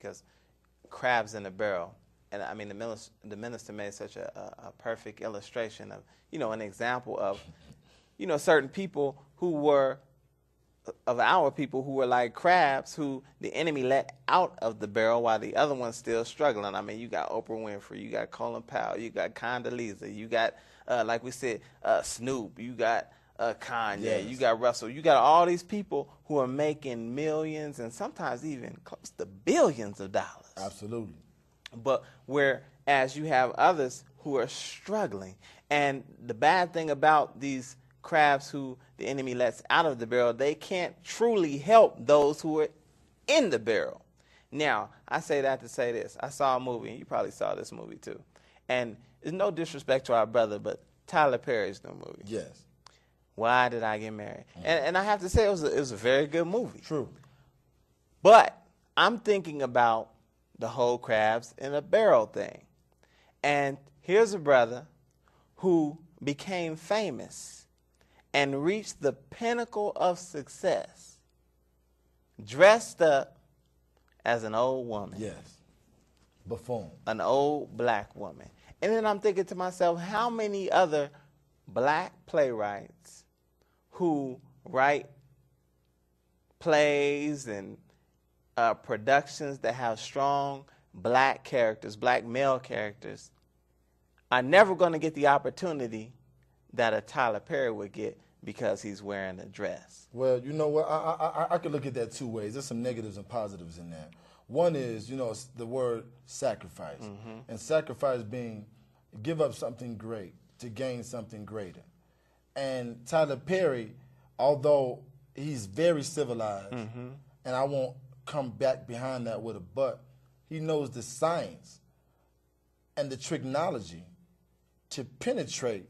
because crabs in a barrel. And I mean, the minister made such a perfect illustration of, an example of, certain people who were, of our people who were like crabs who the enemy let out of the barrel while the other one's still struggling. I mean, you got Oprah Winfrey, you got Colin Powell, you got Condoleezza, you got, like we said, Snoop, you got Kanye, yes. You got Russell, you got all these people who are making millions and sometimes even close to billions of dollars. Absolutely. But whereas you have others who are struggling. And the bad thing about these crabs who the enemy lets out of the barrel, they can't truly help those who are in the barrel. Now, I say that to say this. I saw a movie, and you probably saw this movie too. And there's no disrespect to our brother, but Tyler Perry's new movie. Yes. Why Did I Get Married? And I have to say it was a very good movie. True. But I'm thinking about the whole crabs in a barrel thing. And here's a brother who became famous and reached the pinnacle of success, dressed up as an old woman. Yes. Buffoon. An old black woman. And then I'm thinking to myself, how many other black playwrights who write plays and productions that have strong black characters, black male characters, are never going to get the opportunity that a Tyler Perry would get because he's wearing a dress? Well, you know what? I could look at that two ways. There's some negatives and positives in that. One is, it's the word sacrifice. Mm-hmm. And sacrifice being give up something great to gain something greater. And Tyler Perry, although he's very civilized, mm-hmm. and I won't come back behind that with a but, he knows the science and the technology to penetrate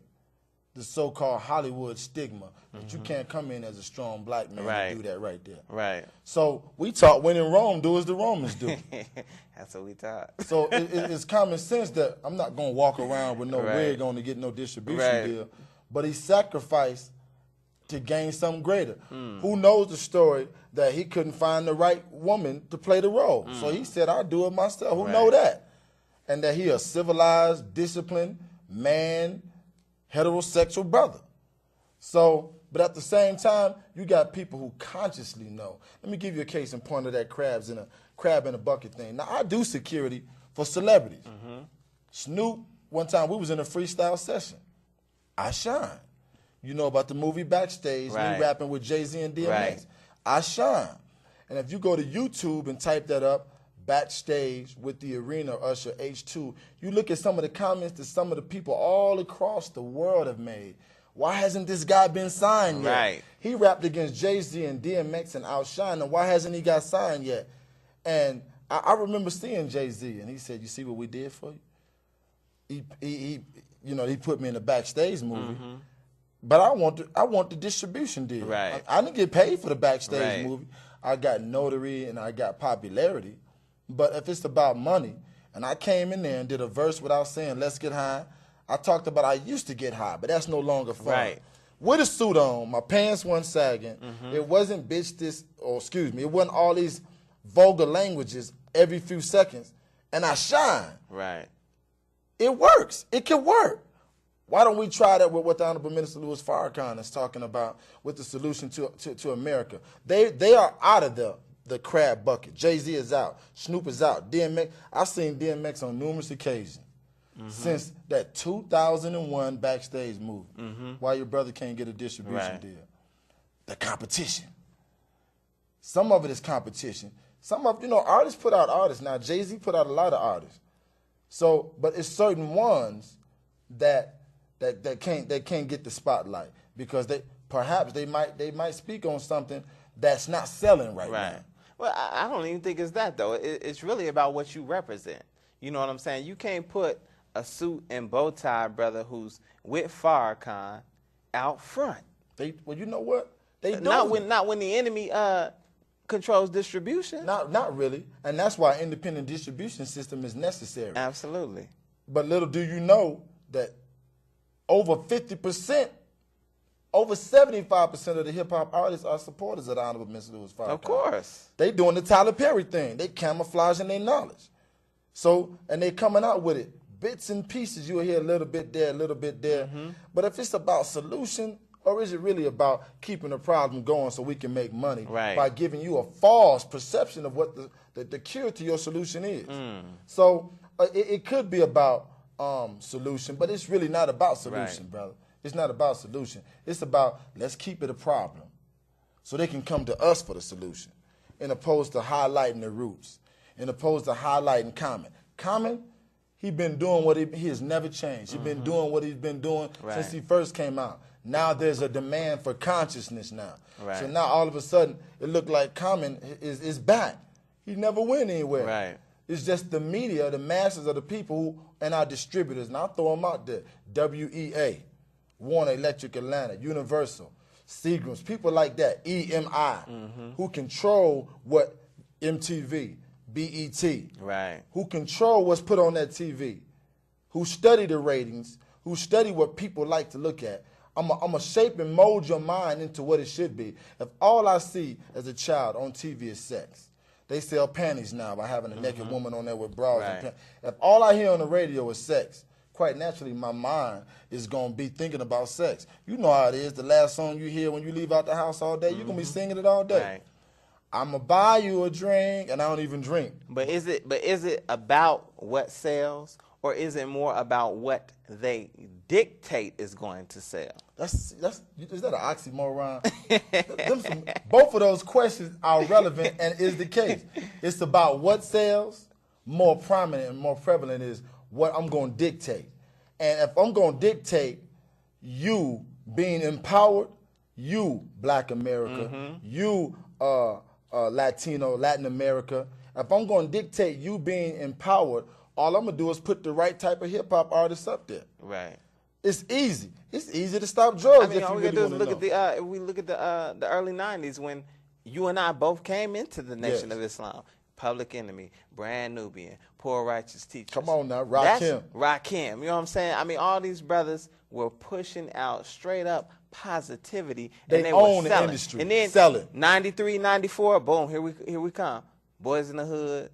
the so-called Hollywood stigma that you can't come in as a strong black man and do that right there. Right. So we taught when in Rome, do as the Romans do. That's what we taught. So it's common sense that I'm not going to walk around with no wig on to get no distribution deal. But he sacrificed to gain something greater. Who knows the story that he couldn't find the right woman to play the role? So he said, I'll do it myself. Who know that? And that he a civilized, disciplined man, heterosexual brother. So, but at the same time, you got people who consciously know. Let me give you a case in point of that crab in a bucket thing. Now, I do security for celebrities. Snoop, one time we was in a freestyle session. I shine. You know about the movie Backstage, me rapping with Jay-Z and DMX. I shine. And if you go to YouTube and type that up, Backstage with the Arena Usher H2, you look at some of the comments that some of the people all across the world have made. Why hasn't this guy been signed yet? He rapped against Jay-Z and DMX and Outshine, and why hasn't he got signed yet? And I remember seeing Jay-Z, and he said, you see what we did for you? He put me in the Backstage movie. But I want the distribution deal. I didn't get paid for the Backstage movie. I got notoriety and I got popularity. But if it's about money, and I came in there and did a verse without saying, let's get high, I talked about I used to get high, but that's no longer fun. With a suit on, my pants weren't sagging. It wasn't bitch this, or excuse me, it wasn't all these vulgar languages every few seconds. And I shine. It works. It can work. Why don't we try that with what the Honorable Minister Louis Farrakhan is talking about with the solution to America? They are out of the crab bucket. Jay-Z is out. Snoop is out. DMX, I've seen DMX on numerous occasions since that 2001 Backstage movie. Why your brother can't get a distribution deal. The competition. Some of it is competition. Some of, artists put out artists. Now, Jay-Z put out a lot of artists. So, but it's certain ones that can't get the spotlight because they might speak on something that's not selling right now. Well, I don't even think it's that, though. It's really about what you represent. You know what I'm saying? You can't put a suit and bow tie brother who's with Farrakhan out front. Well, you know what? They don't. Not when the enemy controls distribution. Not really. And that's why an independent distribution system is necessary. Absolutely. But little do you know that over 50% over 75% of the hip-hop artists are supporters of the Honorable Mr. Louis Farrakhan. Of course. They doing the Tyler Perry thing. They camouflaging their knowledge. So, and they coming out with it. Bits and pieces, you'll hear a little bit there, a little bit there. But if it's about solution, or is it really about keeping the problem going so we can make money by giving you a false perception of what the cure to your solution is? So it could be about solution, but it's really not about solution, brother. It's not about solution. It's about let's keep it a problem so they can come to us for the solution, in opposed to highlighting the roots, in opposed to highlighting Common. Common, he been doing what he has never changed. He's been doing what he's been doing since he first came out. Now there's a demand for consciousness now. So now all of a sudden it looked like Common is back. He never went anywhere. It's just the media, the masses of the people and our distributors. And I'll throw them out there. WEA, Warner Electric Atlanta, Universal, Seagram's, people like that, EMI, who control what MTV, BET, who control what's put on that TV, who study the ratings, who study what people like to look at. I'm a shape and mold your mind into what it should be. If all I see as a child on TV is sex, they sell panties now by having a naked woman on there with bras and panties. If all I hear on the radio is sex, quite naturally my mind is going to be thinking about sex. You know how it is. The last song you hear when you leave out the house all day, you're going to be singing it all day. I'm going to buy you a drink, and I don't even drink. But is it about what sells, or is it more about what they dictate is going to sell? Is that an oxymoron? Both of those questions are relevant and is the case. It's about what sells. More prominent and more prevalent is what I'm going to dictate. And if I'm going to dictate you being empowered, you Black America, you Latino, Latin America, if I'm going to dictate you being empowered, all I'm going to do is put the right type of hip-hop artists up there. It's easy. It's easy to stop drugs. I mean, all we gotta do is look at if we look at the early '90s when you and I both came into the Nation of Islam. Public Enemy, Brand Nubian, Poor Righteous Teachers. Come on now, Rakim. Rakim. You know what I'm saying? I mean, all these brothers were pushing out straight up positivity, and they own were selling. The industry. And then selling. 93, 94, boom, here we come. Boys in the Hood,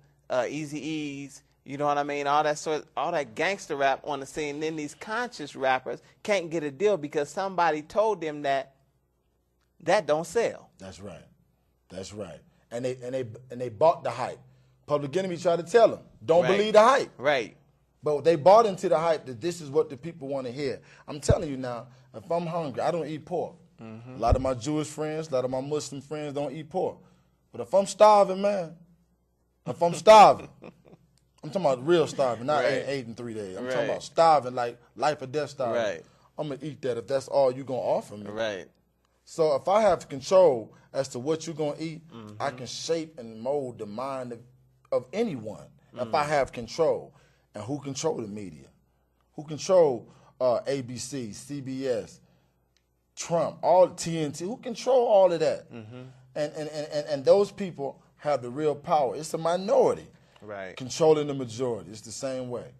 Easy E's. You know what I mean? All that gangster rap on the scene. And then these conscious rappers can't get a deal because somebody told them that don't sell. That's right. That's right. And they bought the hype. Public Enemy tried to tell them, don't believe the hype. But they bought into the hype that this is what the people want to hear. I'm telling you now, if I'm hungry, I don't eat pork. A lot of my Jewish friends, a lot of my Muslim friends don't eat pork. But if I'm starving, man, if I'm starving, I'm talking about real starving, not ate in 3 days. I'm talking about starving, like life or death starving. I'm going to eat that if that's all you're going to offer me. So if I have control as to what you're going to eat, I can shape and mold the mind of anyone if I have control. And who control the media? Who control ABC, CBS, Trump, all TNT? Who control all of that? And those people have the real power. It's a minority controlling the majority. It's the same way.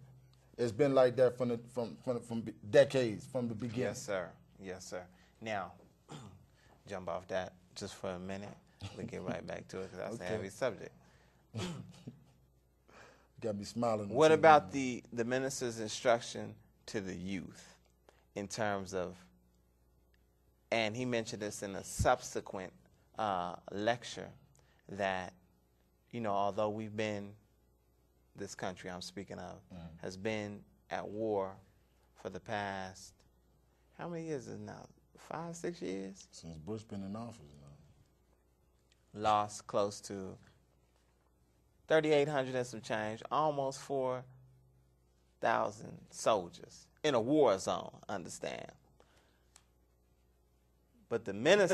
It's been like that from decades, from the beginning. Yes, sir. Yes, sir. Now, jump off that just for a minute. We'll get right back to it because that's a heavy subject. Got me smiling. What about the minister's instruction to the youth in terms of, and he mentioned this in a subsequent lecture, that, you know, although we've been, this country I'm speaking of, has been at war for the past, how many years is it now? 5, 6 years? Since Bush been in office now. Lost close to 3,800 and some change, almost 4,000 soldiers in a war zone, understand. But the minister